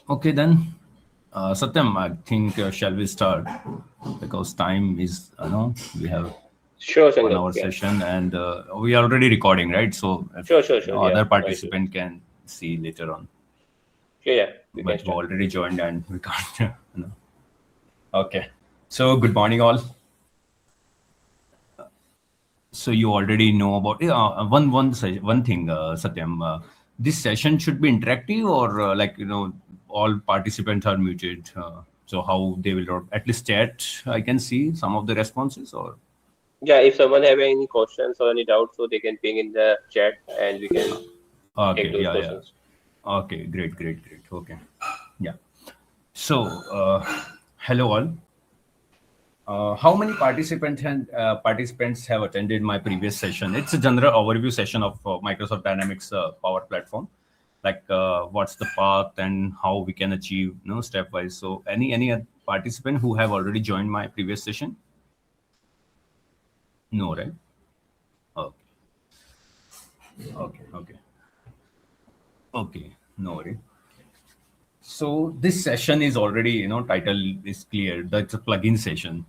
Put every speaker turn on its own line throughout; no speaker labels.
Okay, then, Satyam, I think shall we start? Because time is, we have
Sure,
1 hour
Sanjay. Yeah.
session and we are already recording, right? So if
Sure. Yeah.
other
No issues.
participant can see later on,
Yeah. We can
but we
start.
already joined and we can't. Okay. So good morning, all. So you already know about one thing, Satyam. This session should be interactive, or all participants are muted. So how they will at least chat? I can see some of the responses, or
Yeah. If someone have any questions or any doubts, so they can ping in the chat and we can take
okay,
those
yeah.
questions.
Okay, great. Okay, yeah. So hello all. How many participants have attended my previous session? It's a general overview session of Microsoft Dynamics Power Platform, like what's the path and how we can achieve, stepwise. So, any participant who have already joined my previous session? No, right? Okay, okay. No worry. So this session is already, title is clear. That's a plugin session.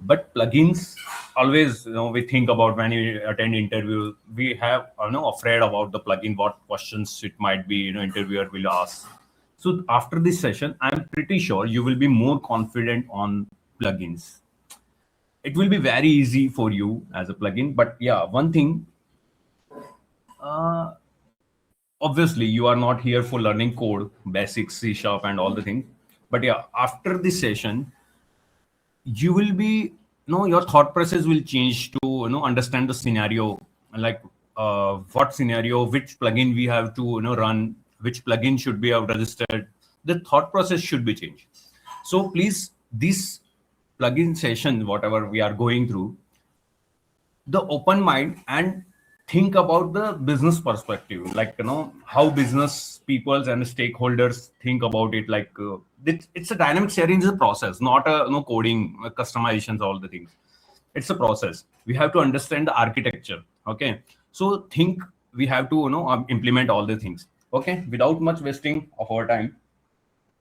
But plugins, always, we think about when you attend interview, we have, afraid about the plugin, what questions it might be, interviewer will ask. So after this session, I'm pretty sure you will be more confident on plugins. It will be very easy for you as a plugin. But yeah, one thing, uh, obviously you are not here for learning code, basics, C sharp and all the things. But yeah, after this session, you will be, your thought process will change to, understand the scenario, like what scenario, which plugin we have to, run, which plugin should be have registered. The thought process should be changed. So please, this plugin session, whatever we are going through, the open mind and think about the business perspective, like, how business peoples and stakeholders think about it. Like it's a dynamic sharing is a process, not a, coding, customizations, all the things. It's a process. We have to understand the architecture. Okay, so think, we have to, implement all the things. Okay, without much wasting of our time,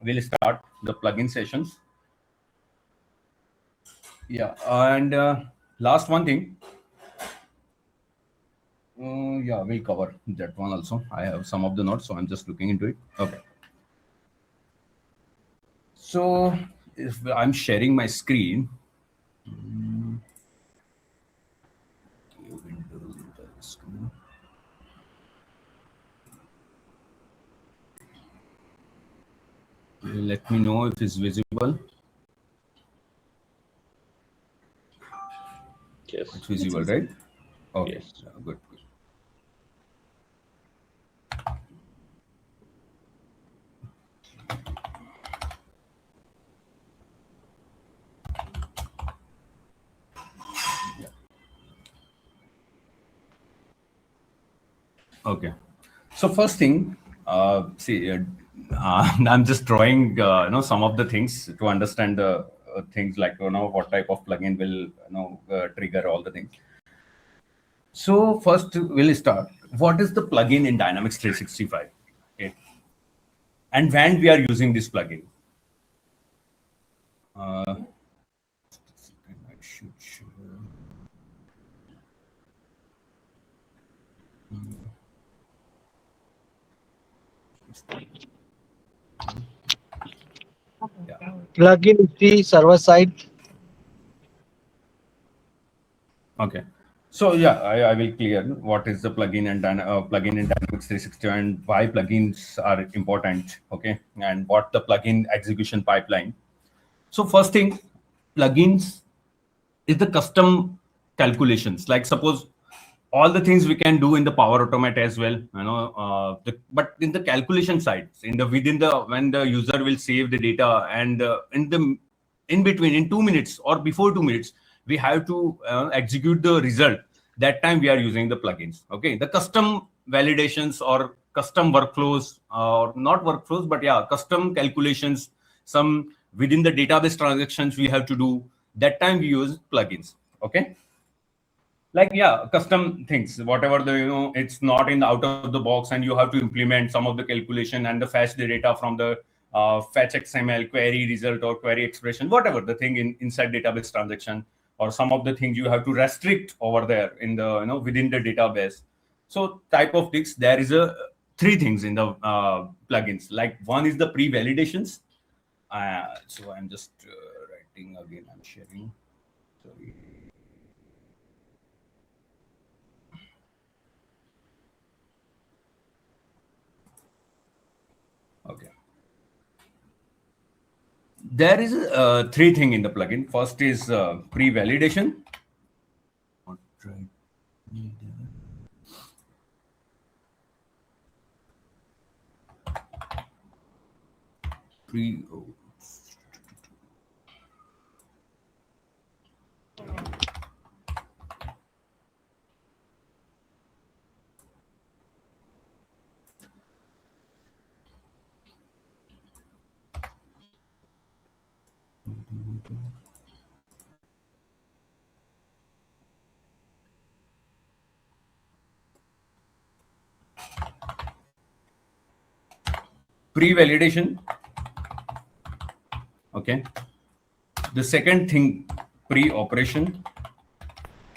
we'll start the plugin sessions. Yeah, and last one thing. Yeah, we'll cover that one also. I have some of the notes, so I'm just looking into it. Okay. So if I'm sharing my screen, let me know if it's visible. It's
Yes.
visible, right? Okay,
Yes.
good. Okay. So first thing, see, I'm just drawing, some of the things to understand the things, like, what type of plugin will, trigger all the things. So first we'll start. What is the plugin in Dynamics 365? Okay. And when we are using this plugin? Uh, I should show. Yeah.
Plugin is the server side.
Okay. So yeah, I will clear what is the plugin and plugin in Dynamics 360 and why plugins are important. Okay, and what the plugin execution pipeline. So first thing, plugins is the custom calculations. Like suppose all the things we can do in the Power Automate as well, but in the calculation side, in the within the when the user will save the data, and in between, in 2 minutes or before 2 minutes, we have to execute the result. That time we are using the plugins. Okay, the custom validations or custom workflows, or not workflows, but yeah, custom calculations. Some within the database transactions we have to do. That time we use plugins. Okay. like custom things, whatever it's not in the out of the box, and you have to implement some of the calculation and the fetch the data from the fetch XML query result or query expression, whatever the thing inside database transaction, or some of the things you have to restrict over there in the within the database. So type of things, there is a three things in the plugins. Like one is the pre-validations. So I'm just writing again, I'm sharing, sorry. Okay. There is three thing in the plugin. First is pre-validation. Pre. Pre-validation. Okay. The second thing, pre-operation.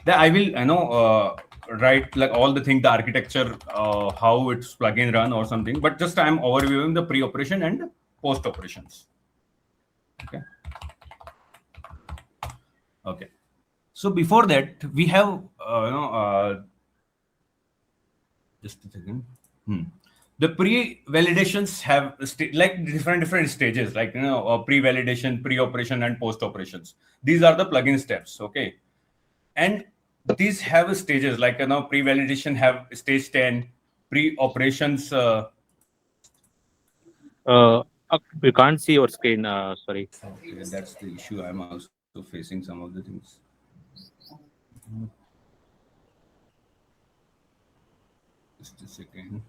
That I will write like all the thing, the architecture, how its plugin run or something. But just I'm overviewing the pre-operation and post-operations. Okay. Okay. So before that, we have just a second. The pre-validations have like different stages, like pre-validation, pre-operation, and post-operations. These are the plugin steps. Okay, and these have stages, like pre-validation have stage 10, pre-operations.
We can't see your screen. Sorry.
Okay, that's the issue. I'm also facing some of the things. Just a second.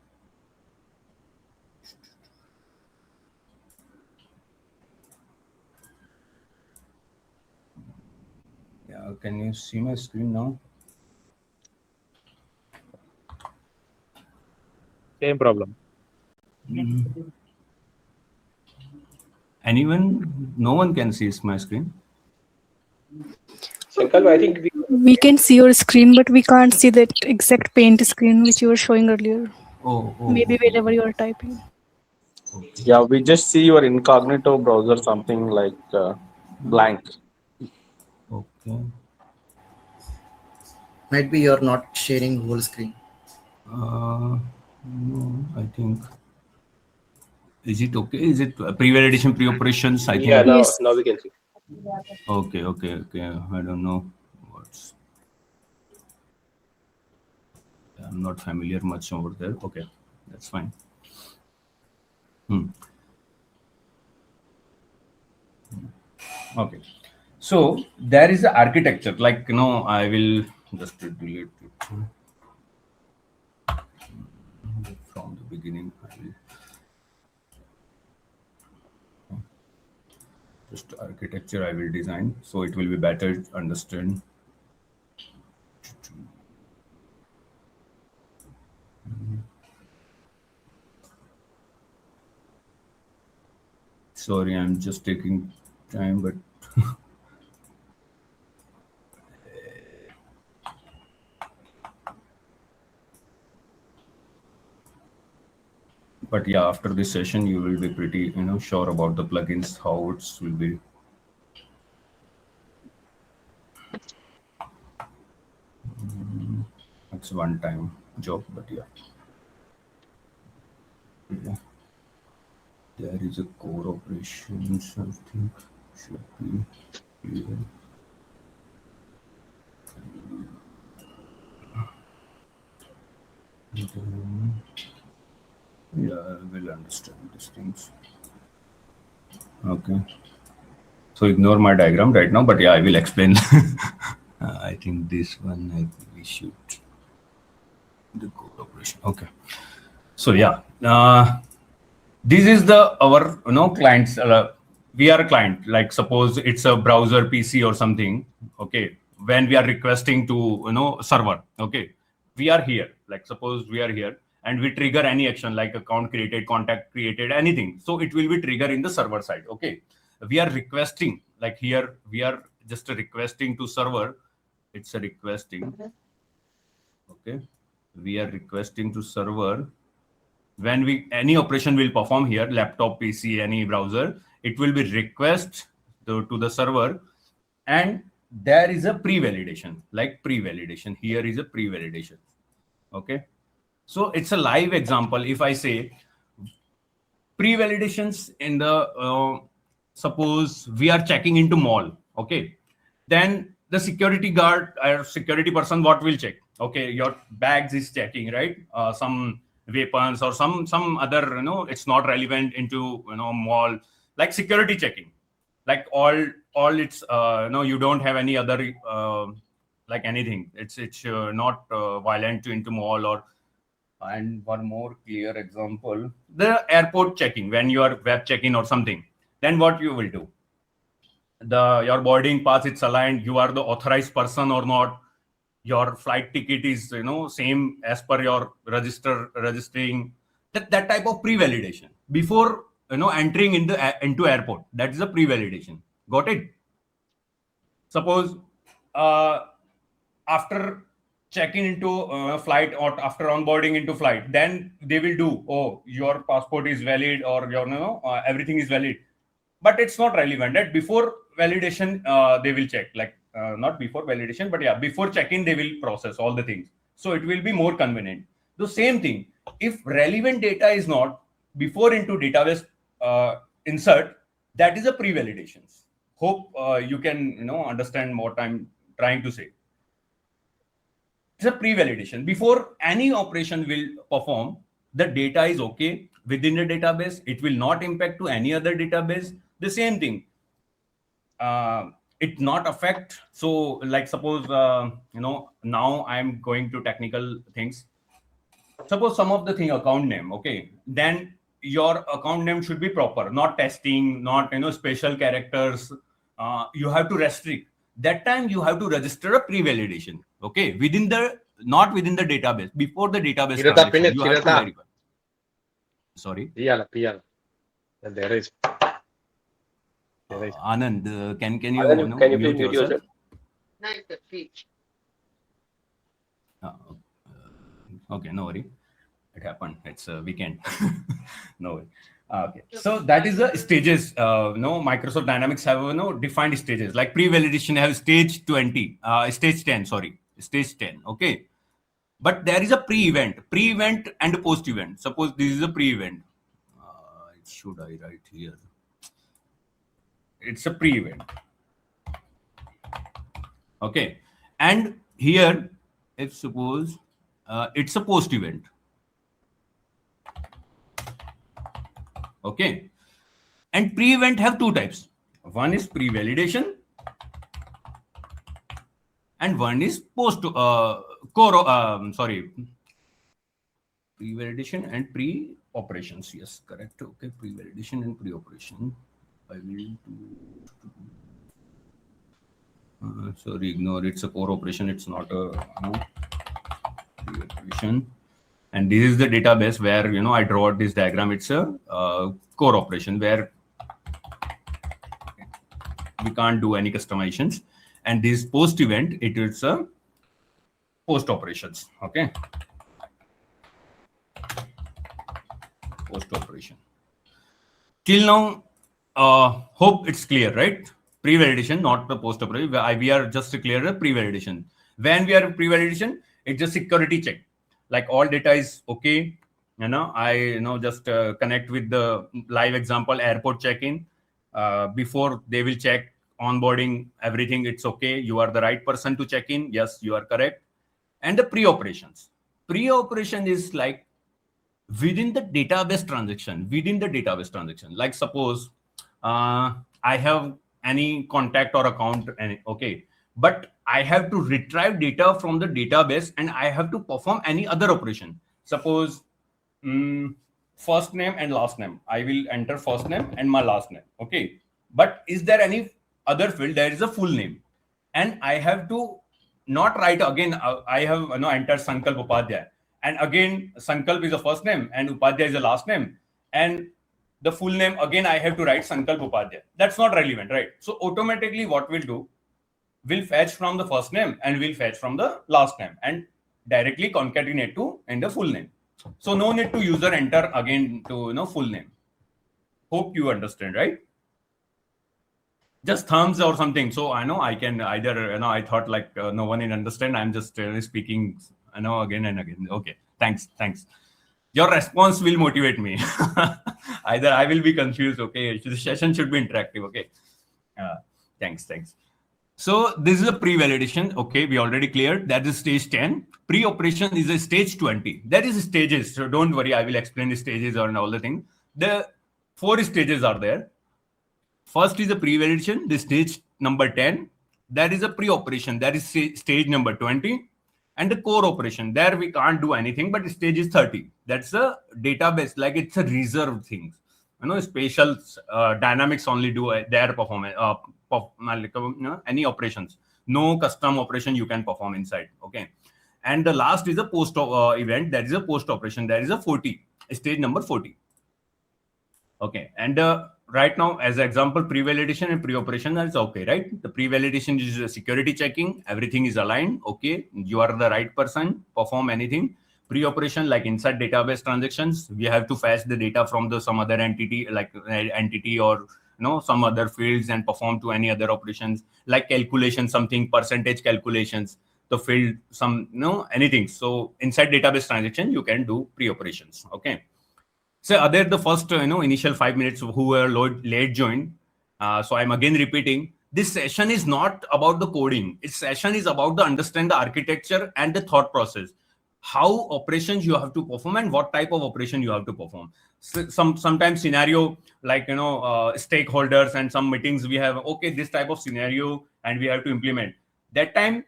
Yeah, can you see my screen now?
Same problem.
Anyone? No one can see my screen.
Sankalp, I think
We can see your screen, but we can't see that exact paint screen which you were showing earlier. Maybe wherever you are typing.
Okay.
Yeah, we just see your incognito browser, something like blank.
Okay.
Might be you're not sharing whole screen.
No, I think. Is it okay? Is it pre-validation, pre-operations? I think.
yeah,
Yes.
now we can see.
Okay. I don't know what's. I'm not familiar much over there. Okay, that's fine. Okay, so there is the architecture. Like I will just delete it from the beginning. I will just architecture I will design, so it will be better understand. Sorry, I'm just taking time, but yeah, after this session, you will be pretty sure about the plugins, how it will be. It's one-time job, but yeah. There is a core operations, I think should be here. Yeah, I will understand these things. Okay. So ignore my diagram right now, but yeah, I will explain. I think this one we should the core operation. Okay. So yeah, this is our clients. We are a client. Like suppose it's a browser PC or something. Okay, when we are requesting to server. Okay, we are here, like suppose we are here and we trigger any action like account created, contact created, anything, so it will be trigger in the server side. Okay, we are requesting, like here we are just requesting to server, it's a requesting. Okay, we are requesting to server. When any operation will perform here, laptop, PC, any browser, it will be request to the server, and there is a pre-validation, like pre-validation. Here is a pre-validation. Okay, so it's a live example. If I say pre-validations in the suppose we are checking into mall. Okay, then the security guard or security person what will check? Okay, your bags is checking, right? Some weapons or some other, it's not relevant into mall, like security checking, like all it's you don't have any other like anything, it's not violent into mall. Or and one more clear example, the airport checking, when you are web checking or something, then what you will do, your boarding pass it's aligned, you are the authorized person or not, your flight ticket is same as per your registering, that type of pre-validation before entering into airport. That is a pre-validation. Got it? Suppose after checking into flight or after onboarding into flight, then they will do, oh, your passport is valid or your everything is valid, but it's not relevant. That before validation they will check, like not before validation, but yeah, before check-in they will process all the things, so it will be more convenient. The same thing, if relevant data is not before into database insert, that is a pre-validations. Hope you can understand what I'm trying to say. It's a pre-validation. Before any operation will perform, the data is okay within the database. It will not impact to any other database. The same thing. It not affect. So like suppose, now I'm going to technical things. Suppose some of the thing account name, okay, then your account name should be proper, not testing, not special characters. You have to restrict. That time you have to register a pre-validation. Okay, not within the database, before the database transaction, you have to verify. Sorry.
Piyala. There is.
Anand, can you
Anand, can you please
mute
mute
yourself? Okay, no worry. It happened. It's a weekend. No worry. Okay. So that is the stages. Microsoft Dynamics have defined stages. Like pre-validation have stage 20, stage 10. Sorry, stage 10. Okay. But there is a pre-event and a post-event. Suppose this is a pre-event. Should I write here? It's a pre-event. Okay. And here, if suppose it's a post-event. Okay. And pre-event have two types. One is pre-validation and one is pre-validation and pre-operations. Yes, correct. Okay, pre-validation and pre-operation. I will do. Sorry, ignore. It's a core operation. It's not a pre-operation. And this is the database where I draw this diagram. It's a core operation where we can't do any customizations. And this post event, it is a post operations. Okay, post operation. Till now, hope it's clear, right? Pre-validation, not the post operation. We are just clear the pre-validation. When we are pre-validation, it's just security check. Like all data is okay. I just connect with the live example, airport check-in. Before they will check onboarding, everything, it's okay. You are the right person to check in. Yes, you are correct. And the pre-operations. Pre-operation is like within the database transaction. Like suppose I have any contact or account, okay, but I have to retrieve data from the database and I have to perform any other operation. Suppose first name and last name. I will enter first name and my last name. Okay. But is there any other field? There is a full name. and I have to not write again. I have entered Sankalp Upadhyay, and again Sankalp is the first name and Upadhyay is the last name, and the full name again I have to write Sankalp Upadhyay. That's not relevant, right? So automatically what we'll do, we'll fetch from the first name and we'll fetch from the last name and directly concatenate to in the full name. So no need to user enter again to full name. Hope you understand, right? Just thumbs or something. So I know I can either I thought like no one will understand. I'm just speaking again and again. Okay, thanks. Your response will motivate me. Either I will be confused. Okay, the session should be interactive. Okay, thanks. So this is a pre-validation. Okay, we already cleared. That is stage 10. Pre-operation is a stage 20. That is stages. So don't worry, I will explain the stages and all the things. The 4 stages are there. First is a pre-validation, the stage number 10. That is a pre-operation. That is stage number 20. And the core operation, there we can't do anything, but stage is 30. That's a database, like it's a reserved thing. Spatial dynamics only do their performance, any operations. No custom operation you can perform inside. Okay. And the last is a post event. That is a post operation. That is a 40, stage number 40. Okay. And right now, as an example, pre-validation and pre-operation is okay, right? The pre-validation is security checking. Everything is aligned. Okay. You are the right person, perform anything. Pre-operation, like inside database transactions, we have to fetch the data from some other entity, like entity or some other fields and perform to any other operations, like calculation, something percentage calculations, the field, some anything. So inside database transaction, you can do pre-operations. Okay. So other the first initial 5 minutes who were late joined. So I'm again repeating. This session is not about the coding. This session is about the understand the architecture and the thought process. How operations you have to perform and what type of operation you have to perform. So sometimes scenario like stakeholders and some meetings we have. Okay, this type of scenario and we have to implement. That time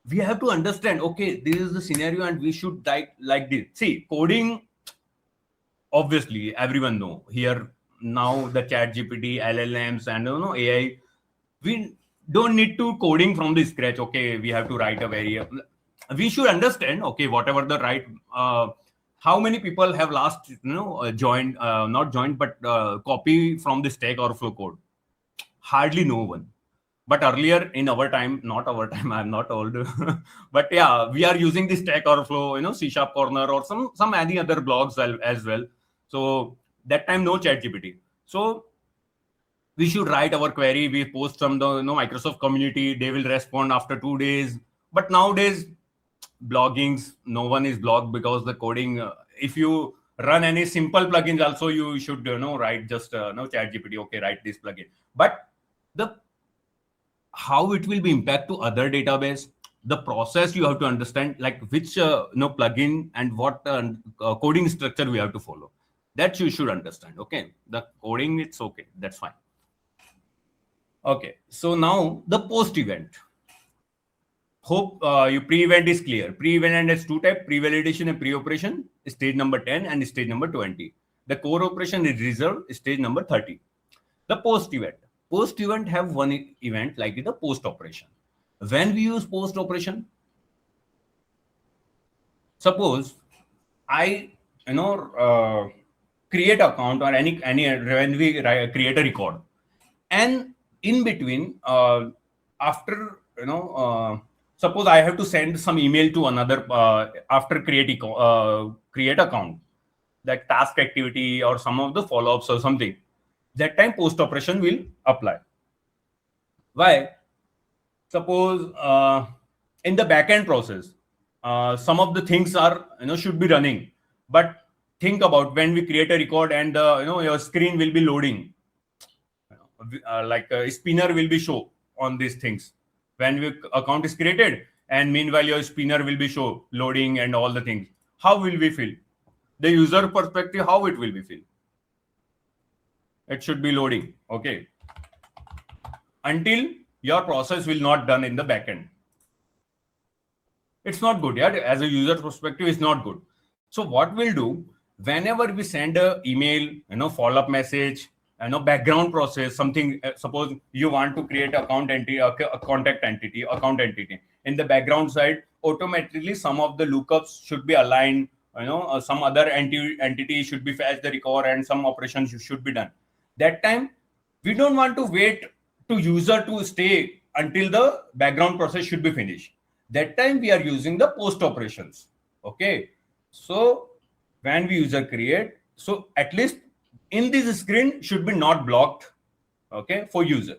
we have to understand. Okay, this is the scenario and we should like this. See, coding. Obviously, everyone know here now the chat GPT, LLMs, and AI. We don't need to coding from the scratch. Okay, we have to write a variable. We should understand. Okay, whatever the right. How many people have last joined, not joined, but copy from the Stack Overflow code? Hardly no one. But earlier in our time, not our time, I'm not old, but yeah, we are using the Stack Overflow, C# Corner or some any other blogs as well. So that time no chat GPT. So we should write our query. We post from the Microsoft community. They will respond after 2 days. But nowadays, bloggings, no one is blogged because the coding. If you run any simple plugins, also you should write just chat GPT. Okay, write this plugin. But how it will be impact to other database, the process you have to understand, like which plugin and what coding structure we have to follow. That you should understand. Okay, the coding, it's okay, that's fine. Okay, so now the post event. Hope your pre-event is clear. Pre-event has 2 types: pre-validation and pre-operation, stage number 10 and stage number 20. The core operation is reserved, stage number 30. The post event. Post event have one event like the post operation. When we use post operation, suppose I create account or any when we create a record, and in between after suppose I have to send some email to another after create account, that task activity or some of the follow-ups or something. That time post operation will apply. Why? Suppose in the backend process, some of the things are should be running, but think about when we create a record and your screen will be loading, like a spinner will be show on these things when your account is created, and meanwhile your spinner will be show loading and all the things. How will we feel? The user perspective, how it will be feel? It should be loading. Okay, until your process will not done in the backend. It's not good. Yeah, as a user perspective, it's not good. So what we'll do, whenever we send a email, follow-up message, background process, something. Suppose you want to create account entity, a contact entity, account entity. In the background side, automatically some of the lookups should be aligned. Some other entity should be fetched the record, and some operations should be done. That time, we don't want to wait to user to stay until the background process should be finished. That time we are using the post operations. Okay, so when we user create, so at least in this screen should be not blocked, okay, for user.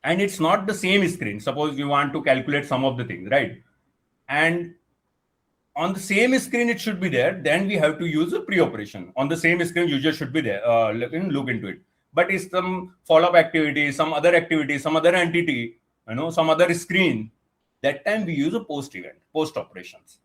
And it's not the same screen. Suppose you want to calculate some of the things, right? And on the same screen it should be there. Then we have to use a pre-operation. On the same screen, user should be there. Look into it. But it's some follow-up activity, some other activity, some other entity, some other screen. That time we use a post event, post operations.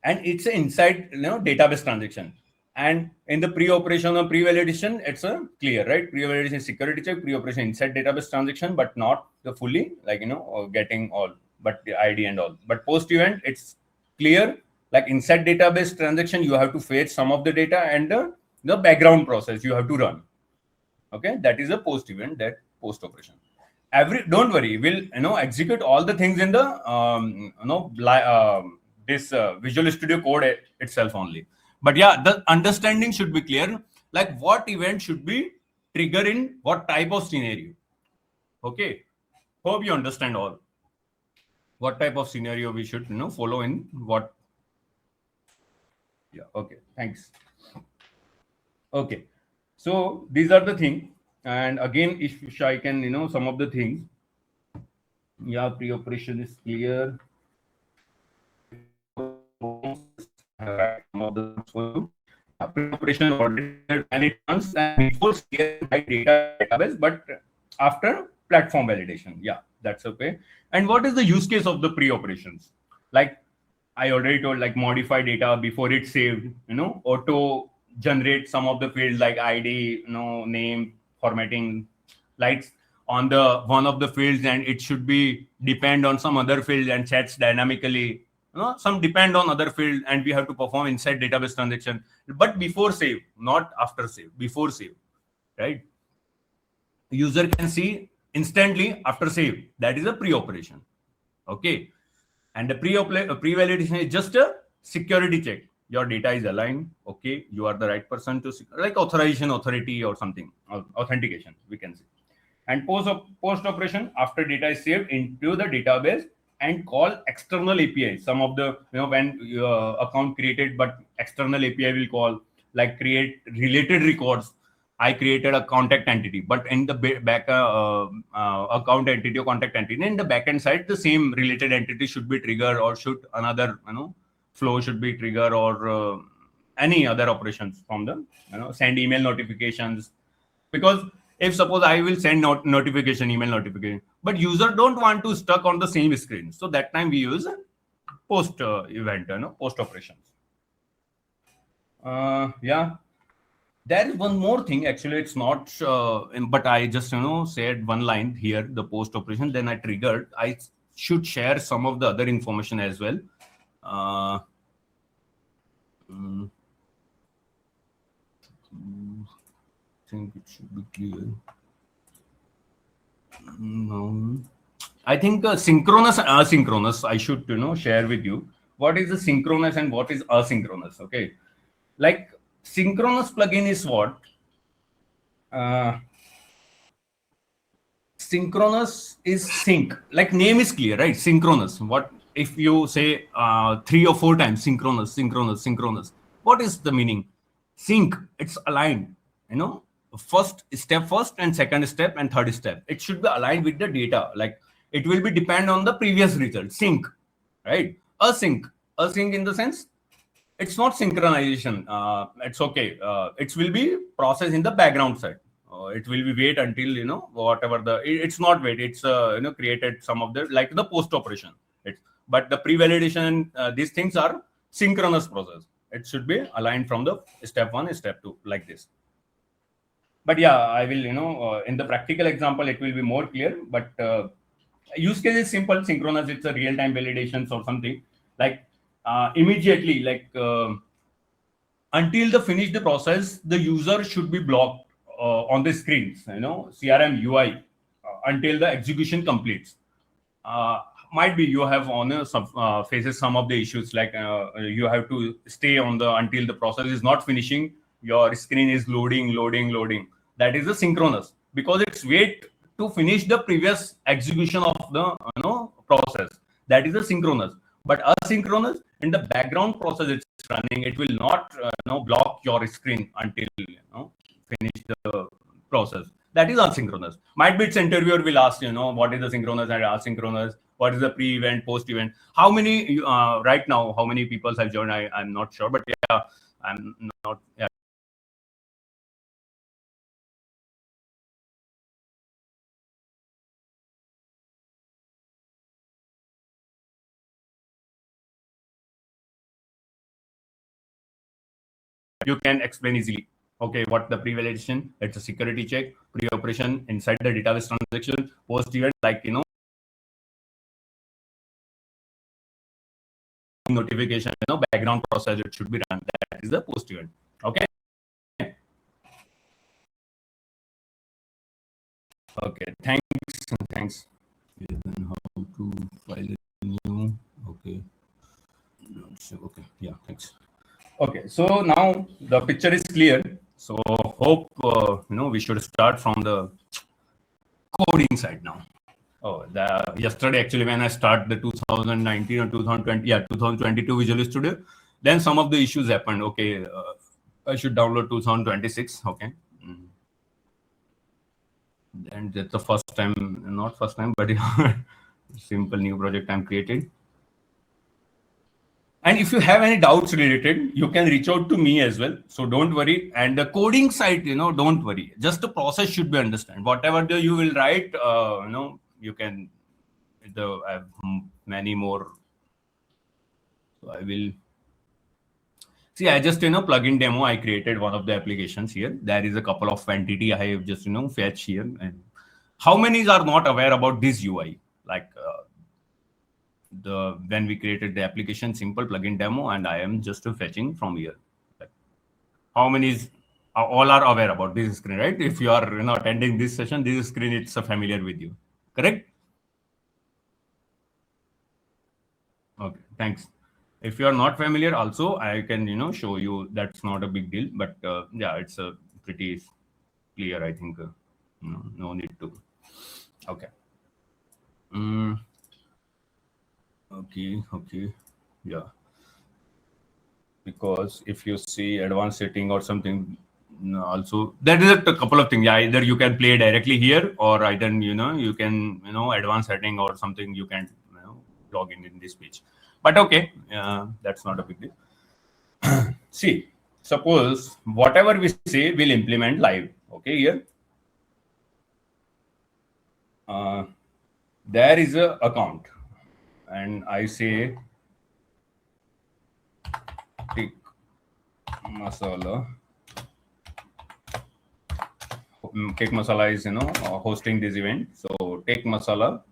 And it's an inside database transaction. And in the pre-operation or pre-validation, it's a clear, right? Pre-validation is security check, pre-operation inside database transaction, but not the fully getting all, but the ID and all. But post-event, it's clear, like inside database transaction, you have to fetch some of the data, and the background process you have to run. Okay, that is a post-event, that post-operation. Don't worry, we'll execute all the things in the this Visual Studio Code itself only. But yeah, the understanding should be clear, like what event should be triggered in what type of scenario. Okay, hope you understand all. What type of scenario we should follow in what. Yeah, okay, thanks. Okay, so these are the things. And again, if I can some of the things. Yeah, pre-operation is clear. Pre-operation audited and it runs and before by database, but after platform validation. Yeah, that's okay. And what is the use case of the pre-operations? Like I already told, like modify data before it's saved, auto generate some of the fields like ID, name, formatting, like on the one of the fields, and it should be depend on some other field and chats dynamically. Some depend on other field, and we have to perform inside database transaction, but before save, not after save, before save, right? User can see instantly after save. That is a pre-operation. Okay. And the pre-validation is just a security check. Your data is aligned. Okay. You are the right person to like authorization authority or something, authentication, we can say. And post-operation, after data is saved into the database, and call external API. Some of the, when your account created, but external API will call, like create related records. I created a contact entity, but in the back account entity or contact entity, in the backend side, the same related entity should be triggered, or should another, flow should be triggered, or any other operations from the, send email notifications. Because if suppose I will send email notification, but user don't want to stuck on the same screen. So that time we use post event, post operations. Yeah. There is one more thing. Actually, it's not, but I just, said one line here, the post operation, then I triggered. I should share some of the other information as well. I think it should be clear. No. I think synchronous and asynchronous, I should, share with you. What is the synchronous and what is asynchronous? Okay. Like synchronous plugin is what? Synchronous is sync. Like name is clear, right? Synchronous. What if you say 3 or 4 times synchronous, synchronous, synchronous? What is the meaning? Sync. It's aligned. First step and second step and third step. It should be aligned with the data. Like it will be depend on the previous result. Sync, right? Async in the sense it's not synchronization. It's okay. It will be processed in the background side. It will be wait until whatever it's not wait. It's created some of the like the post operation. But the pre-validation, these things are synchronous process. It should be aligned from the step 1, step 2, like this. But yeah, I will, in the practical example, it will be more clear. But use case is simple. Synchronous, it's a real-time validations or something. Like immediately, like until the finish the process, the user should be blocked on the screens, CRM UI until the execution completes. uh, might be you have on faces some of the issues like you have to stay on the until the process is not finishing, your screen is loading. That is the synchronous, because it's wait to finish the previous execution of the process. That is the synchronous. But asynchronous, in the background process it's running, it will not block your screen until finish the process. That is asynchronous. Might be its interviewer will ask, what is the synchronous and asynchronous? What is the pre-event, post-event? How many right now? How many people have joined? I'm not sure, but yeah, I'm not. Yeah. You can explain easily. Okay, what the pre-validation? It's a security check, pre-operation inside the database transaction, post-event, like notification, background process it should be run. That is the post-event. Okay. Okay. Thanks. Then how to file a new? Okay. Okay. Yeah. Thanks. Okay. So now the picture is clear. So hope we should start from the coding side now. Oh, yesterday actually when I start the 2019 or 2020, 2022 Visual Studio, then some of the issues happened. Okay, I should download 2026. Okay, and that's the first time, not first time, but simple new project I'm created. And if you have any doubts related, you can reach out to me as well. So don't worry. And the coding side, don't worry. Just the process should be understand. Whatever you will write, you can. I have many more. So I will see. I just plugin demo. I created one of the applications here. There is a couple of entity I have just fetch here. And how many are not aware about this UI? Like when we created the application simple plugin demo, and I am just fetching from here. Like, how many is all are aware about this screen, right? If you are attending this session, this screen it's familiar with you, correct? Okay, thanks. If you are not familiar, also I can show you. That's not a big deal, but yeah, it's a pretty clear. I think no need to. Okay. Okay. Yeah. Because if you see advanced setting or something, also there is a couple of things. Yeah, either you can play directly here, or either you can advanced setting or something you can log in this page. But okay, that's not a big deal. See, suppose whatever we say will implement live. Okay, here there is a account, and I say TechMasala. TechMasala is hosting this event. So TechMasala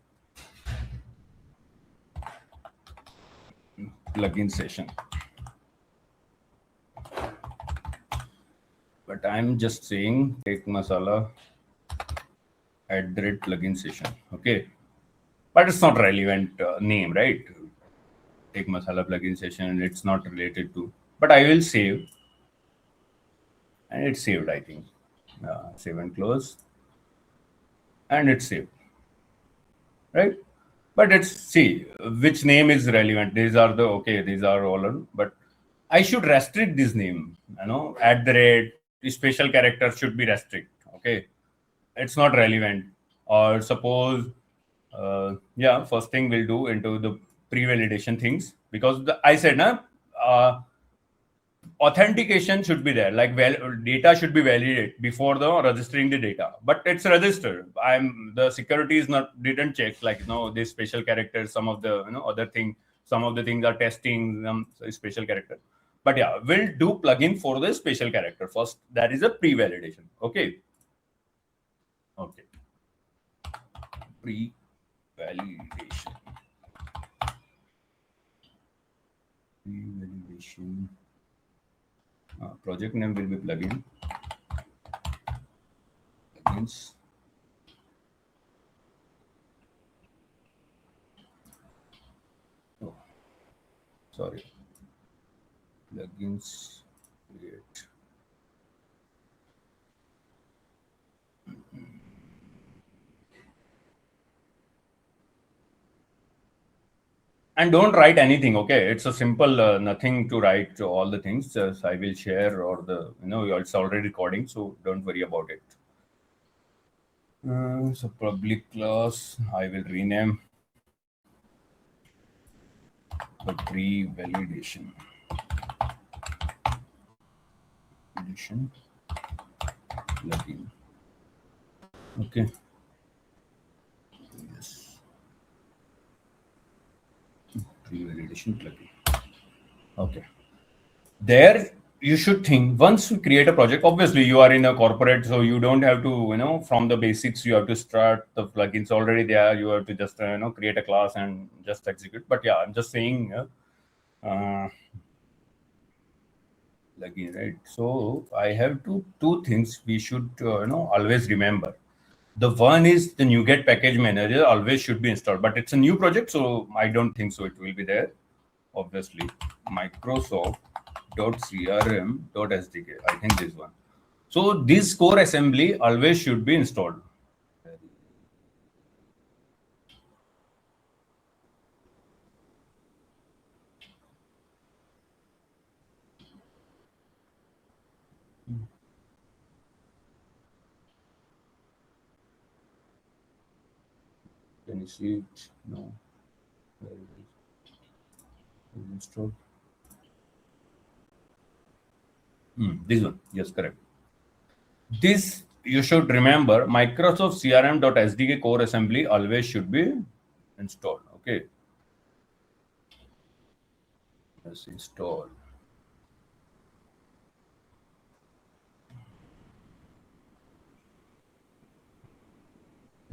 plugin session. But I'm just saying TechMasala @plugin session. Okay, but it's not relevant name, right? TechMasala plugin session. It's not related to. But I will save, and it's saved. I think save and close, and it's saved, right? But it's see which name is relevant. These are the these are all, but I should restrict this name, special character should be restrict. Okay, it's not relevant. Or suppose first thing we'll do into the pre-validation things, because I said authentication should be there, like data should be validated before the registering the data, but it's registered. The security is not didn't check, like this special character, some of the other thing, some of the things are testing special character. But yeah, we'll do plugin for the special character first. That is a pre-validation. Okay, pre-validation. Project name will be plugin. Plugins. Oh, sorry. Plugins. Create. And don't write anything, okay? It's a simple, nothing to write all the things. I will share, or it's already recording, so don't worry about it. So public class, I will rename the pre-validation. Plugin. Okay. Yes. Pre-validation plugin. Okay. There you should think, once you create a project, obviously you are in a corporate, so you don't have to, from the basics, you have to start the plugins already there. You have to just, create a class and just execute. But yeah, I'm just saying, plugin, right? So I have two things we should, always remember. The one is the NuGet package manager always should be installed, but it's a new project, so I don't think so it will be there. Obviously, Microsoft.crm.sdk. I think this one. So this core assembly always should be installed. Can you see it? No. Where it is? Is it installed? This one. Yes, correct. This you should remember. Microsoft CRM.sdk core assembly always should be installed. Okay. Let's install.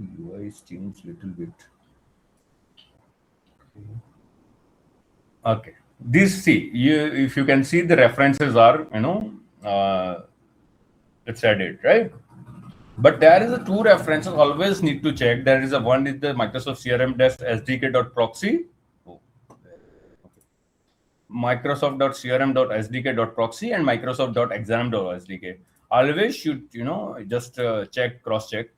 UI is changed little bit. Okay. This, see, if you can see, the references are, it's added, right? But there is a two references always need to check. There is a one is the Microsoft CRM-sdk.proxy. Microsoft.crm.sdk.proxy and Microsoft.exam.sdk. Always should, just check, cross check,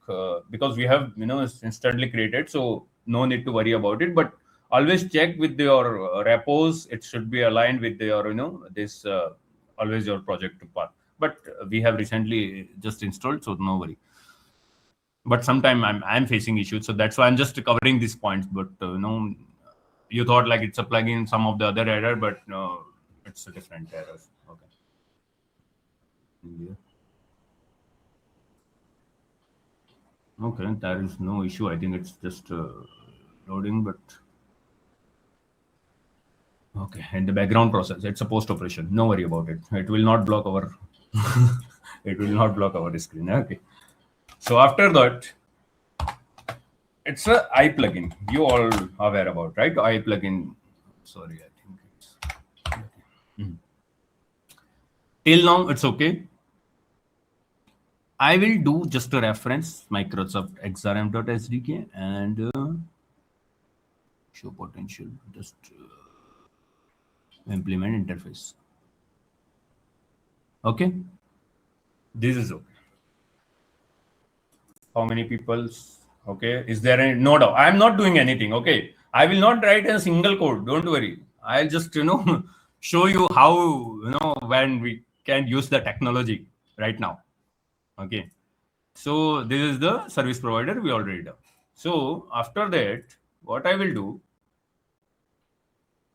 because we have, instantly created, so no need to worry about it. But always check with your repos. It should be aligned with your, this always your project path. But we have recently just installed, so no worry. But sometime I'm facing issues, so that's why I'm just covering these points. But you thought like it's a plugin, some of the other error, but no, it's a different errors. Okay. Yeah. Okay, there is no issue. I think it's just loading, but okay. And the background process, it's a post operation. No worry about it. It will not block our. It will not block our screen. Okay. So after that, it's a I plugin. You all aware about, right? I plugin. Sorry, I think it's. Till now, it's okay. I will do just a reference Microsoft XRM.sdk and show potential. Just implement interface. Okay. This is okay. How many people? Okay. Is there any? No doubt. I'm not doing anything. Okay. I will not write a single code. Don't worry. I'll just, show you how, when we can use the technology right now. Okay. So this is the service provider we already done. So after that, what I will do,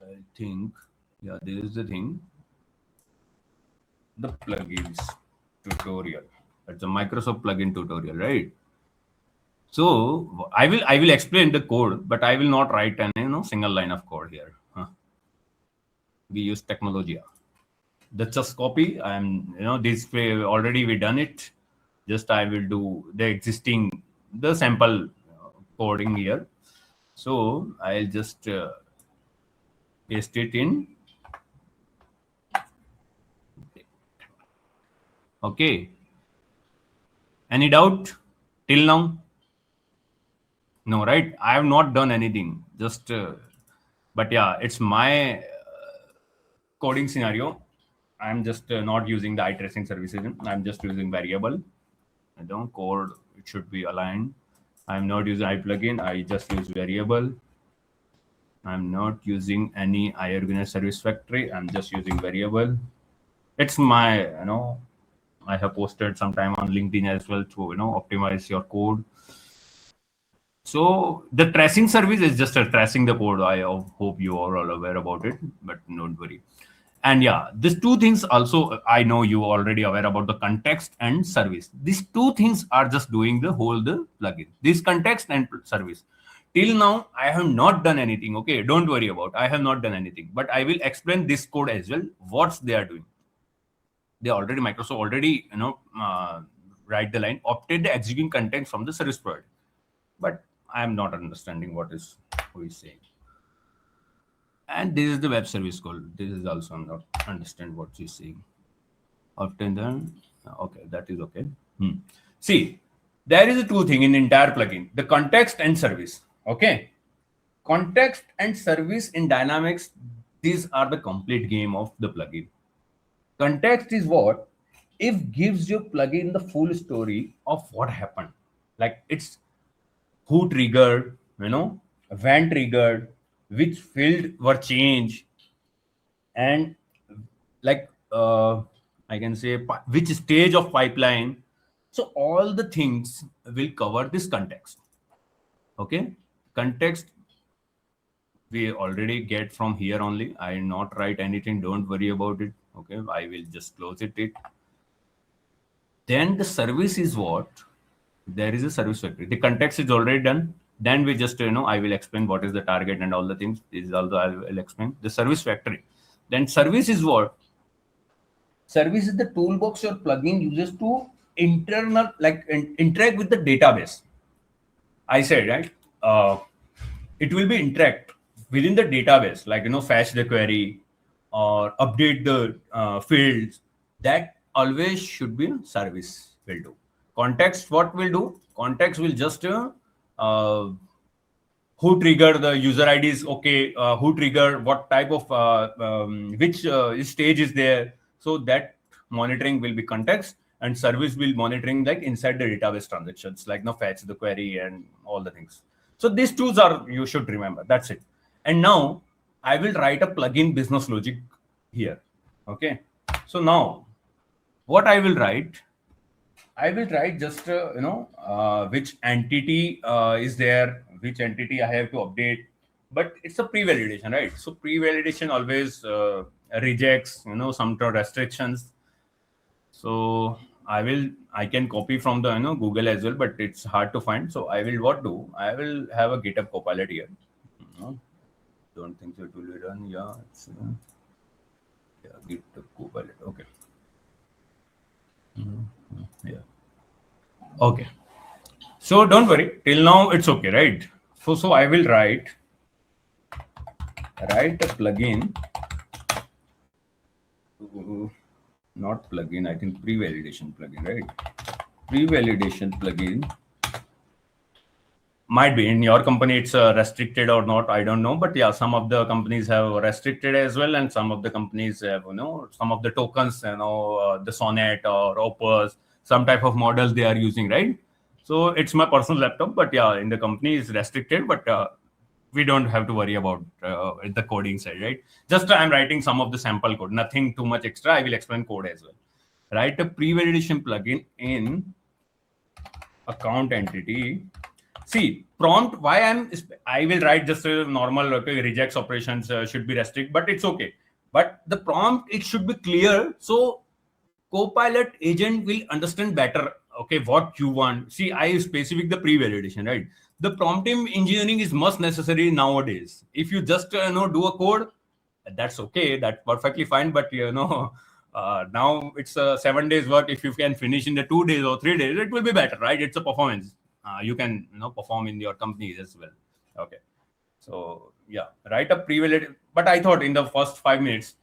I think, yeah, this is the thing. The plugins tutorial. That's a Microsoft plugin tutorial, right? So I will explain the code, but I will not write an single line of code here. We use technology. That's just copy. This way already we done it. Just I will do the sample coding here. So I'll just paste it in Okay. Any doubt till now? No, right? I have not done anything. Just, but yeah, it's my coding scenario. I'm just not using the eye tracing services. I'm just using variable. I don't code. It should be aligned. I'm not using eye plugin. I just use variable. I'm not using any iOrganize service factory. I'm just using variable. It's my, I have posted sometime on LinkedIn as well to, optimize your code. So the tracing service is just a tracing the code. I hope you are all aware about it, but don't worry. And yeah, these two things also, I know you are already aware about the context and service. These two things are just doing the plugin. This context and service. Till now, I have not done anything. Okay, don't worry about. I have not done anything, but I will explain this code as well. What they are doing. Microsoft already, write the line, obtain the executing content from the service provider. But I am not understanding who is saying. And this is the web service call. This is also I'm not understand what she's saying. Often then, okay, that is okay. See, there is a two thing in entire plugin: the context and service. Okay, context and service in Dynamics. These are the complete game of the plugin. Context is what if gives your plugin the full story of what happened. Like it's who triggered, when triggered, which field were changed, and like I can say which stage of pipeline. So all the things will cover this context. Okay, context we already get from here only. I not write anything. Don't worry about it. Okay, I will just close it. Then the service is what? There is a service factory. The context is already done. Then we just, I will explain what is the target and all the things. This is also I will explain. The service factory. Then service is what? Service is the toolbox your plugin uses to interact with the database. I said, right? It will be interact within the database, like, fetch the query or update the fields. That always should be service will do. Context, what will do? Context will just who trigger the user IDs, okay, who trigger what type of which stage is there. So that monitoring will be context, and service will monitoring like inside the database transactions, like fetch the query and all the things. So these tools are you should remember. That's it. And now I will write a plugin business logic here. Okay. So now what I will write just which entity is there, which entity I have to update. But it's a pre-validation, right? So pre-validation always rejects some restrictions. So I can copy from the Google as well, but it's hard to find. So I will I will have a GitHub Copilot here. Don't think so it will be run. Yeah, it's GitHub Copilot. Okay. Yeah. Okay. So don't worry. Till now it's okay, right? So I will write a plugin. Not plugin. I think pre-validation plugin, right? Pre-validation plugin. Might be in your company it's restricted or not. I don't know, but yeah, some of the companies have restricted as well, and some of the companies have some of the tokens, the Sonnet or Opus, some type of models they are using, right? So it's my personal laptop, but yeah, in the company it's restricted, but we don't have to worry about the coding side, right? Just I'm writing some of the sample code, nothing too much extra. I will explain code as well. Write a pre-validation plugin in account entity. See, prompt, I will write just a normal, okay, rejects operations should be restrict, but it's okay. But the prompt, it should be clear. So Copilot agent will understand better, okay, what you want. See, I specific the pre-validation, right? The prompt engineering is must necessary nowadays. If you just, do a code, that's okay. That's perfectly fine. But, now it's 7 days work. If you can finish in the 2 days or 3 days, it will be better, right? It's a performance. You can perform in your companies as well. Okay. So yeah, write a pre-valid. But I thought in the first 5 minutes,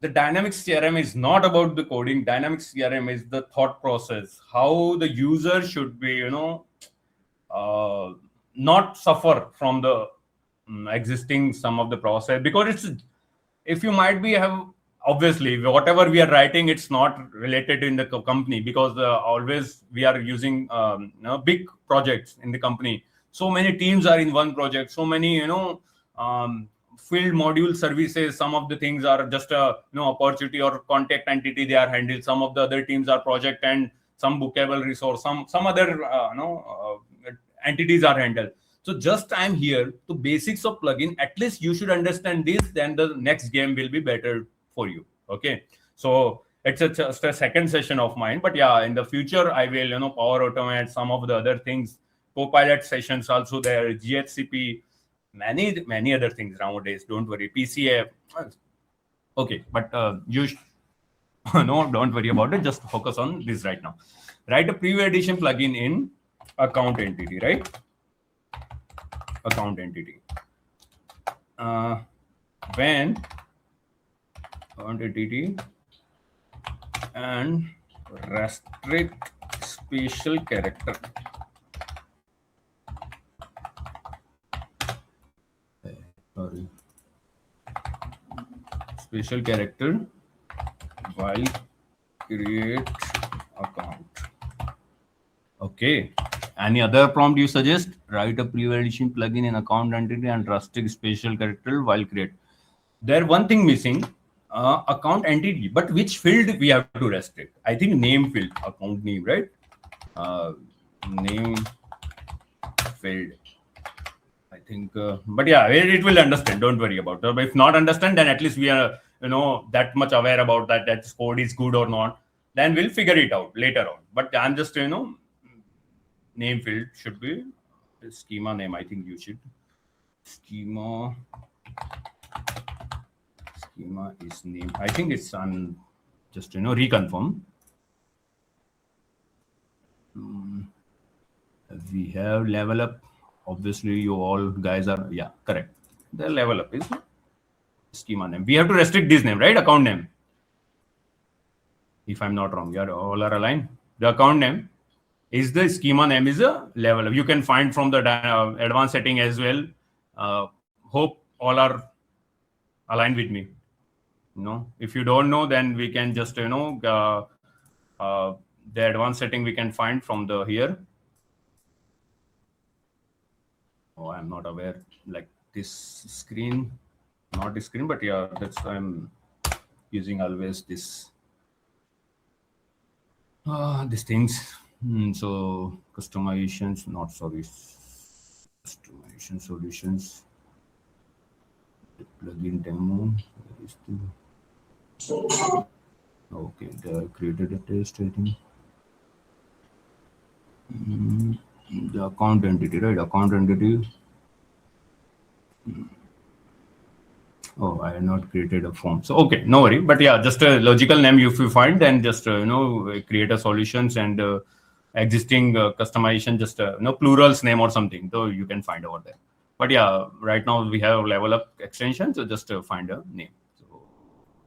the Dynamics CRM is not about the coding. Dynamics CRM is the thought process, how the user should be, not suffer from the existing some of the process, because it's, if you might be have, obviously whatever we are writing, it's not related in the company, because always we are using big projects in the company. So many teams are in one project, so many field module services. Some of the things are just a opportunity or contact entity they are handled. Some of the other teams are project and some bookable resource, some other entities are handled. So just I'm here to basics of plugin. At least you should understand this. Then the next game will be better for you. Okay. So it's just a second session of mine. But yeah, in the future I will power automate some of the other things. Copilot sessions also there. GHCP, many other things nowadays. Don't worry. PCA. Okay, but no, don't worry about it. Just focus on this right now. Write a preview edition plugin in account entity, right? Account entity. When account entity and restrict special character. Sorry. Special character while create account. Okay. Any other prompt you suggest? Write a preview edition plugin in account entity and restrict special character while create. There one thing missing, account entity, but which field we have to restrict? I think name field, account name, right? Name field. I think, but yeah, it will understand. Don't worry about it. If not understand, then at least we are, that much aware about that code is good or not. Then we'll figure it out later on. But I'm just, name field should be schema name. I think you should schema is name. I think it's on, just reconfirm. We have level up. Obviously, you all guys are, yeah, correct. The level up is schema name. We have to restrict this name, right? Account name. If I'm not wrong, yeah, all are aligned. The account name is the schema name is a level up. You can find from the advanced setting as well. Hope all are aligned with me. If you don't know, then we can just the advanced setting we can find from the here. Oh, I'm not aware, like this screen, not this screen, but yeah, that's I'm using always this these things. So customizations, not sorry, customization solutions, the plugin demo. Where is the... Okay, they created a test, I think. The account entity, right? Account entity. Oh, I have not created a form. So, okay, no worry. But yeah, just a logical name if you find, then just, create a solutions and existing customization, just, plurals name or something. So you can find over there. But yeah, right now we have level up extension. So just find a name. So,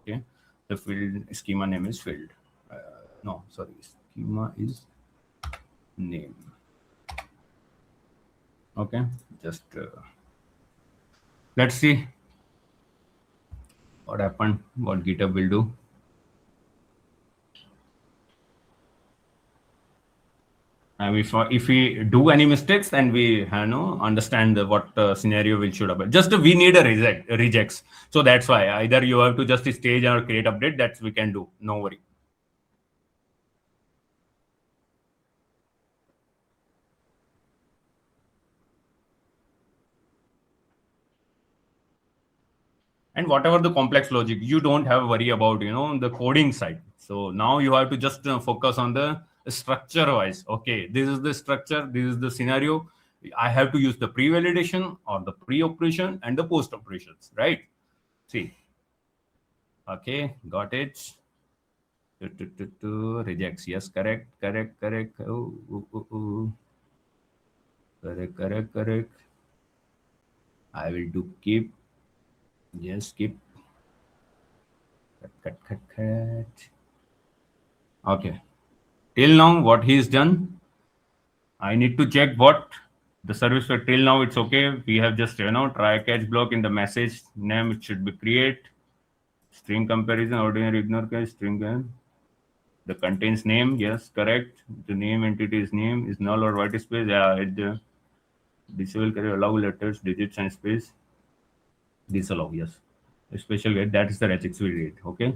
okay. The field schema name is field. No, sorry. Schema is name. Okay. Just let's see what happened, what GitHub will do. And if we do any mistakes, then we understand what scenario we should have. Just we need a rejects. So that's why either you have to just stage or create update. That we can do. No worry. And whatever the complex logic, you don't have worry about the coding side. So now you have to just focus on the structure wise. Okay, this is the structure, this is the scenario. I have to use the pre-validation or the pre-operation and the post-operations, right? See. Okay, got it. Rejects. Yes, correct. Oh. Correct. I will do keep. Yes, keep. Cut. Okay. Till now, what he's done, I need to check what the service for till now. It's okay. We have just try catch block in the message name. It should be create string comparison, ordinary ignore catch string. The contains name, yes, correct. The name entity is name is null or white space. Yeah, it disable carry allow letters, digits, and space. Disallow, yes. A special get that is the regex we did. Okay.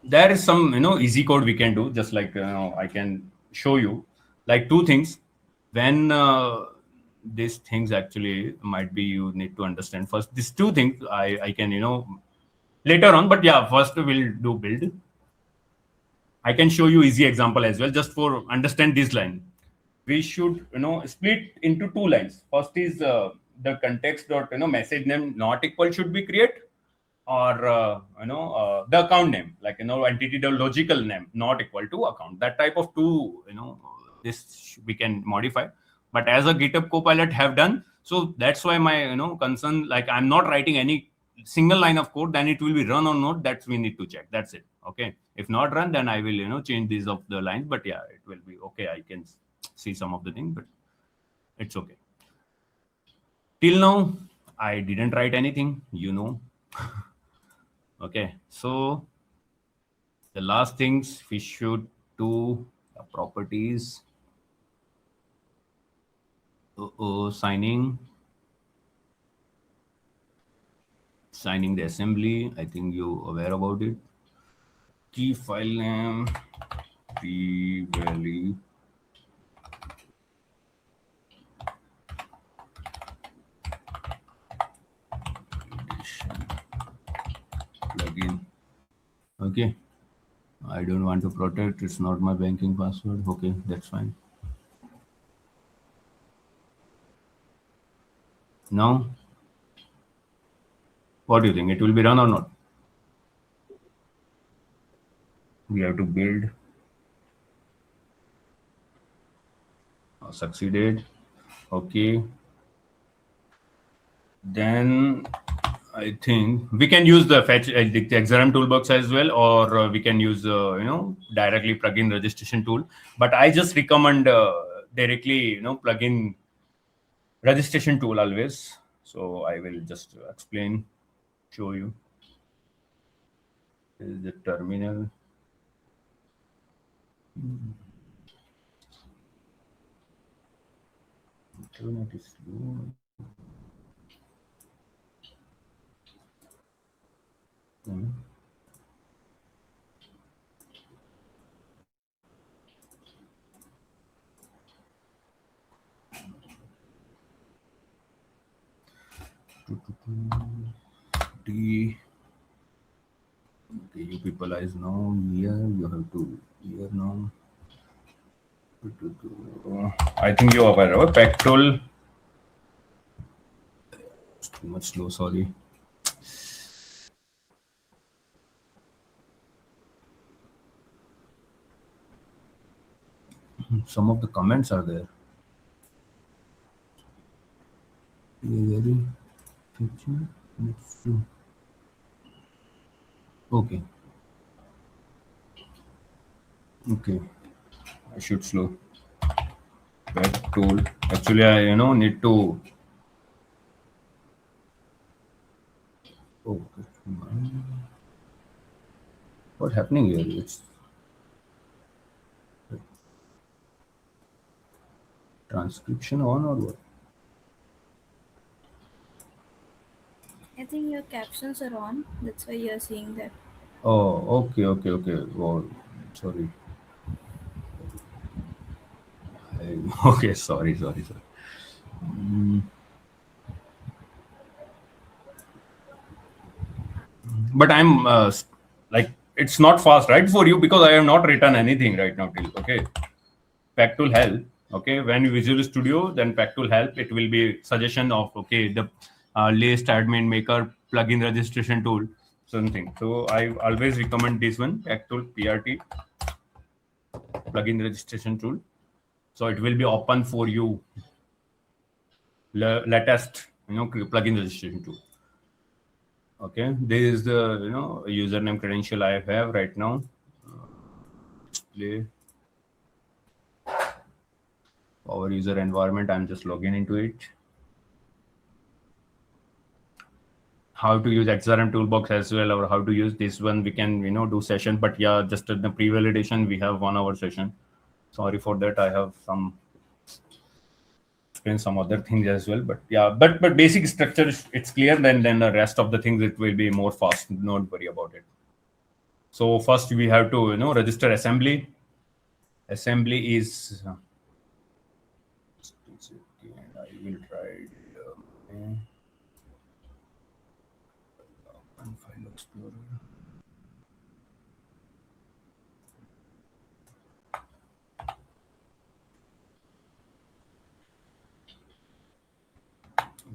There is some easy code we can do, just like I can show you like two things. When these things actually might be you need to understand first. These two things I can later on, but yeah, first we'll do build. I can show you easy example as well, just for understand this line. We should split into two lines. First is the context dot message name not equal should be create, or the account name, like entity the logical name not equal to account. That type of two this we can modify. But as a GitHub Copilot have done, so that's why my concern, like I'm not writing any single line of code, then it will be run or not, that we need to check. That's it. Okay, if not run, then I will change these of the lines. But yeah, it will be okay. I can see some of the thing, but it's okay. Till now I didn't write anything. Okay, so the last things we should do, properties. Signing the assembly. I think you aware about it. Key file name, p-value. Plugin. Okay. I don't want to protect. It's not my banking password. Okay, that's fine. Now, what do you think? It will be run or not? We have to build. Succeeded. Okay. Then I think we can use the fetch the XRM toolbox as well, or we can use directly plugin registration tool. But I just recommend directly plugin registration tool always. So I will just explain, show you. This is the terminal. Internet is slow. D. Okay, you people is now here. You have to here now. I think you are aware of pack tool. It's too much slow. Sorry. Some of the comments are there. Very picture. Okay. Okay. I should slow. Back tool. Actually, I need to. Oh, what's happening here? It's transcription on or what?
I think your captions are on. That's why you're seeing that.
Oh, okay. Oh, sorry. Okay, sorry. But I'm like it's not fast, right, for you, because I have not written anything right now till. Okay, pack tool help. Okay, when you Visual Studio, then pack tool help. It will be suggestion of the list admin maker plugin registration tool something. So I always recommend this one, pack tool PRT plugin registration tool. So it will be open for you. Latest plugin registration tool. Okay, this is the username credential I have right now. Display our user environment. I'm just logging into it. How to use XRM toolbox as well, or how to use this one, we can do session. But yeah, just in the pre-validation we have 1 hour session. Sorry for that. I have explain some other things as well, but yeah, but basic structure it's clear. Then the rest of the things it will be more fast. Don't worry about it. So first we have to register assembly. Assembly is and I will try it. Open File Explorer.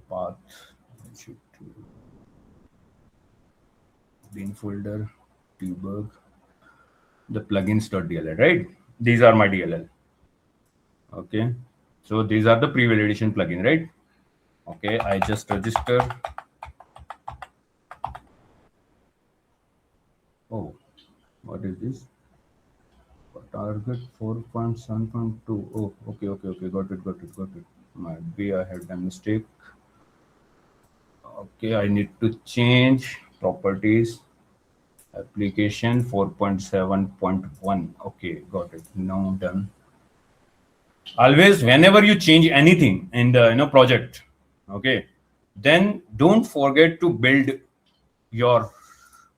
Path. Should bin folder, debug, the plugins.dll, right? These are my DLL. Okay, so these are the pre-validation plugin, right? Okay, I just register. Oh, what is this? Target 4.7.2. Oh, okay. Got it. Might be I had a mistake. Okay, I need to change properties. Application 4.7.1. Okay, got it. Now done. Always, whenever you change anything in the project, okay, then don't forget to build your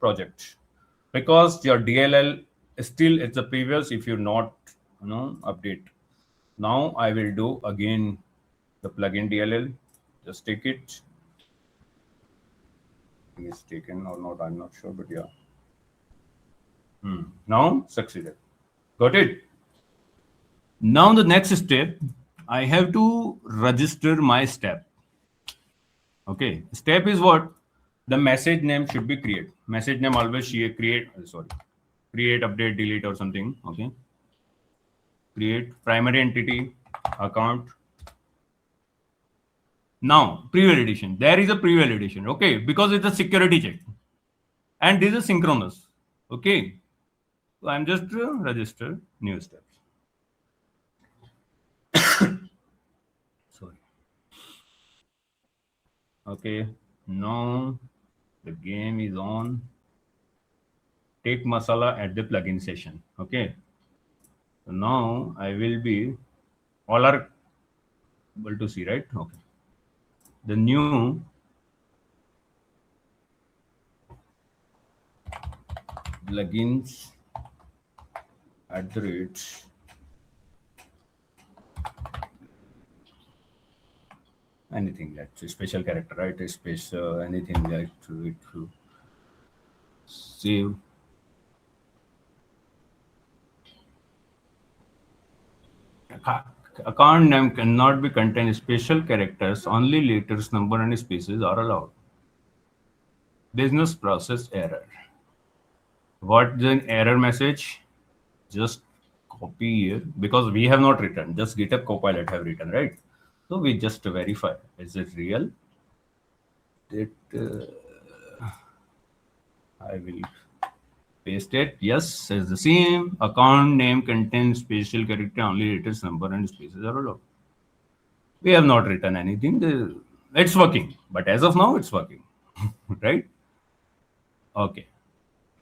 project, because your DLL still it's the previous if you not update. Now I will do again the plugin DLL. Just take it. It's taken or not, I'm not sure, but yeah. Now succeeded. Got it. Now the next step, I have to register my step. Okay, step is what? The message name should be create. Message name always create, update, delete or something. Okay. Create primary entity, account. Now, pre-validation. There is a pre-validation. Okay, because it's a security check. And this is synchronous. Okay. So I'm just register new steps. Sorry. Okay. Now the game is on. TechMasala at the plugin session. Okay. So now I will be all are able to see, right? Okay. The new plugins at the rate anything that's a special character, right? A space anything like to save. Account name cannot be contain special characters. Only letters, number, and spaces are allowed. Business process error. What the error message? Just copy here because we have not written. Just GitHub Copilot have written, right? So we just verify. Is it real? I will paste it. Yes, it's the same. Account name contains special character. Only letters, number, and spaces are allowed. We have not written anything. It's working, but as of now, it's working, right? Okay.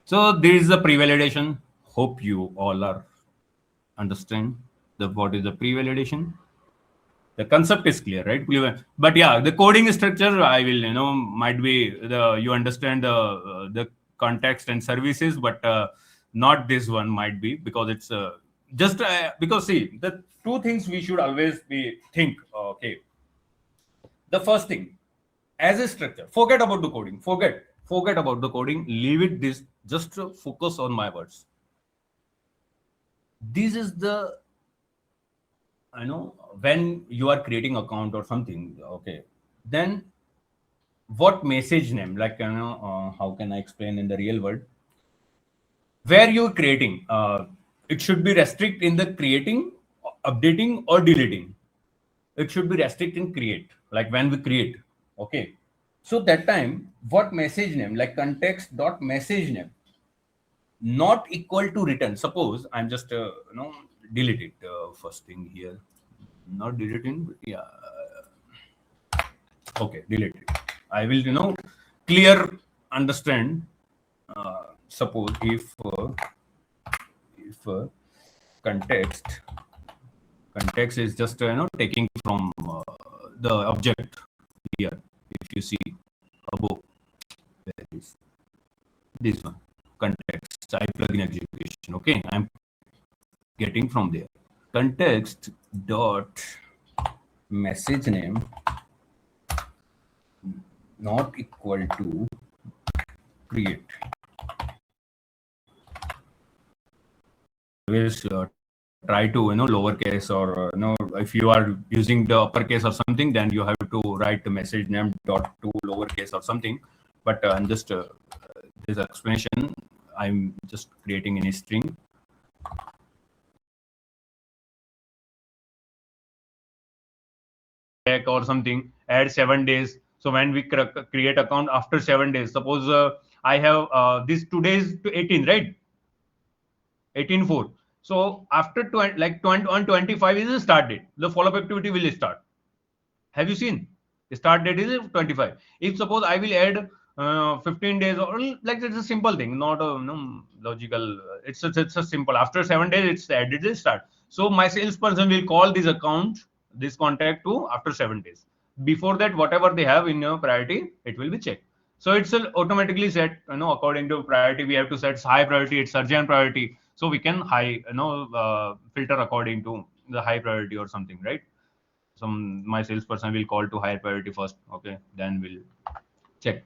So this is the pre-validation. Hope you all are understand what is the pre-validation. The concept is clear, right? But yeah, the coding structure, I will, might be you understand the context and services, but not this one might be because it's just because see the two things we should always be think. Okay, the first thing as a structure, forget about the coding. Forget about the coding. Leave it this. Just focus on my words. This is the when you are creating account or something, okay, then what message name, like how can I explain in the real world where you're creating, it should be restrict in the creating, updating or deleting. It should be restrict in create, like when we create. Okay, So that time, what message name, like context dot message name, not equal to return. Suppose I'm just delete it first thing here. Not deleting, but yeah. Okay, delete it. I will clear understand. Suppose if context is just taking from the object here. If you see above, where is this one, context I plugin execution. Okay, I'm getting from there. Context dot message name not equal to create. Always try to lowercase, or if you are using the uppercase or something, then you have to write the message name dot to lowercase or something. But I'm just this explanation I'm just creating in a string. Or something, add 7 days. So when we create account after 7 days, suppose I have this today's to 18, right? 18/4. So after 20, like 20 on 25 is the start date. The follow-up activity will start. Have you seen? The start date is 25. If suppose I will add 15 days, or like it's a simple thing, not a logical. It's a simple. After 7 days, it's added the start. So my salesperson will call this account, this contact to after 7 days. Before that, whatever they have in your priority, it will be checked. So it's automatically set, according to priority. We have to set high priority, it's urgent priority. So we can filter according to the high priority or something, right? My salesperson will call to higher priority first. Okay, then we'll check.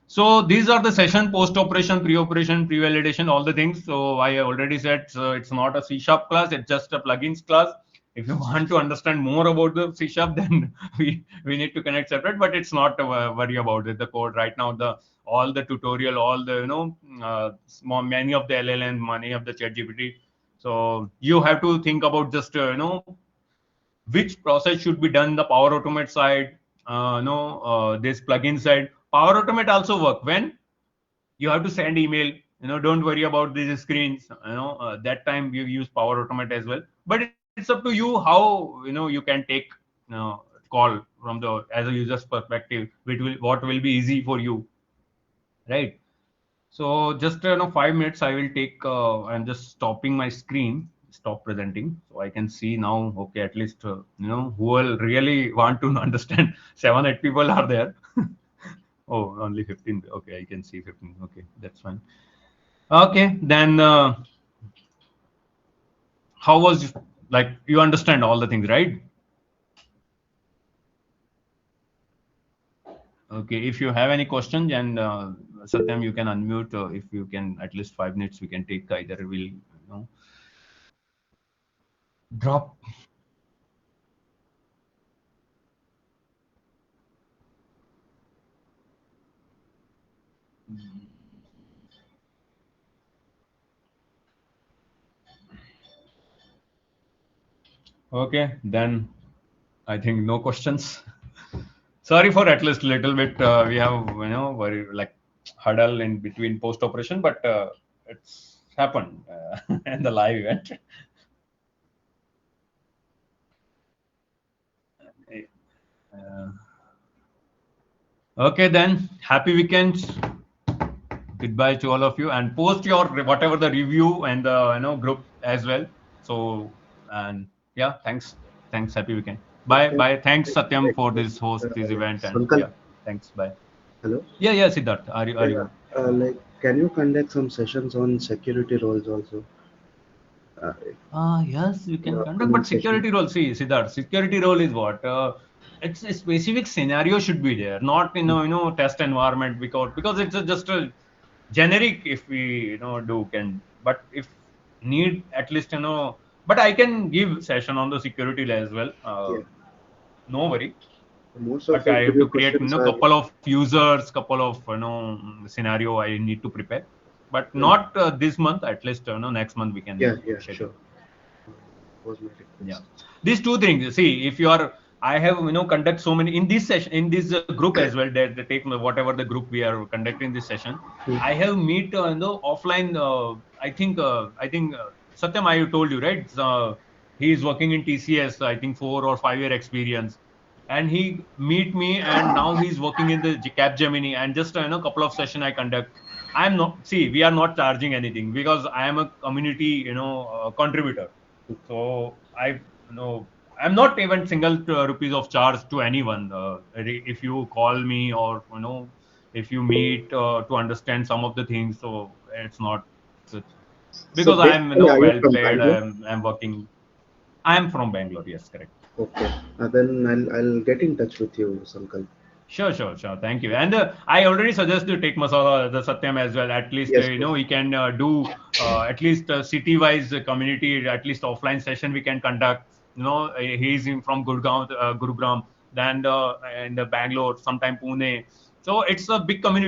So these are the session, post operation, pre-operation, pre-validation, all the things. So I already said, so it's not a C# class, it's just a plugins class. If you want to understand more about the C#, then we need to connect separate, but it's not worry about it. The code right now, all the tutorial, all the many of the LLM, many of the ChatGPT. So you have to think about just which process should be done the Power Automate side, this plugin side. Power Automate also work when you have to send email. Don't worry about these screens. That time you use Power Automate as well. But it's up to you how you can take call from the as a user's perspective. What will be easy for you, right? So just 5 minutes I will take. I'm just stopping my screen, stop presenting, so I can see now. Okay, at least who will really want to understand. 7-8 people are there. Oh, only 15. Okay, I can see 15. Okay, that's fine. Okay, then how was, like, you understand all the things, right? Okay, if you have any questions, and Satyam, you can unmute. If you can, at least 5 minutes, we can take. Either will drop. Okay, then I think no questions. Sorry for at least little bit. We have very like hurdle in between post operation, but it's happened in the live event. Okay, then happy weekend. Goodbye to all of you, and post your whatever the review and the group as well. So, and yeah, thanks. Happy weekend. Bye. Thanks Satyam for this host this event, and
Sankal,
yeah, thanks. Bye.
hello.
Yeah, Siddharth. Are you?
Like, can you conduct some sessions on security roles also?
Yes, we
In
can
the
conduct,
upcoming
but
session.
security role, see, Siddharth, security role is what? It's a specific scenario should be there, not test environment, because it's just a generic. If we do can, but if need at least but I can give session on the security as well.
Yeah.
No worry.
Most of
But
the
I have
interview
to create
questions are.
couple of users, couple of scenario I need to prepare, but
Yeah,
not this month. At least next month we can
yeah,
schedule.
sure. Was my
Yeah,
request.
these two things. See, if you are, I have conduct so many in this session, in this group as well. That they take whatever the group we are conducting this session. I have meet offline. I think Satyam, I told you, right? He is working in TCS. I think 4 or 5 year experience, and he meet me, and now he's working in the Capgemini. And just couple of session I conduct. I'm not, see, we are not charging anything because I am a community contributor. So I'm not even single rupees of charge to anyone. If you call me, or if you meet to understand some of the things, so it's not
So
because I'm
basically, are you
well
from
paid.
Bangalore?
I'm working. I'm from Bangalore. Yes, correct.
Okay. Then I'll get in touch with you, Sankal.
Sure. Thank you. And I already suggest to take Masala, the Satyam as well. At least,
Yes.
we can do at least city-wise community, at least offline session we can conduct. He's from Gurgaon, Gurugram, then in the Bangalore, sometime Pune. So it's a big community.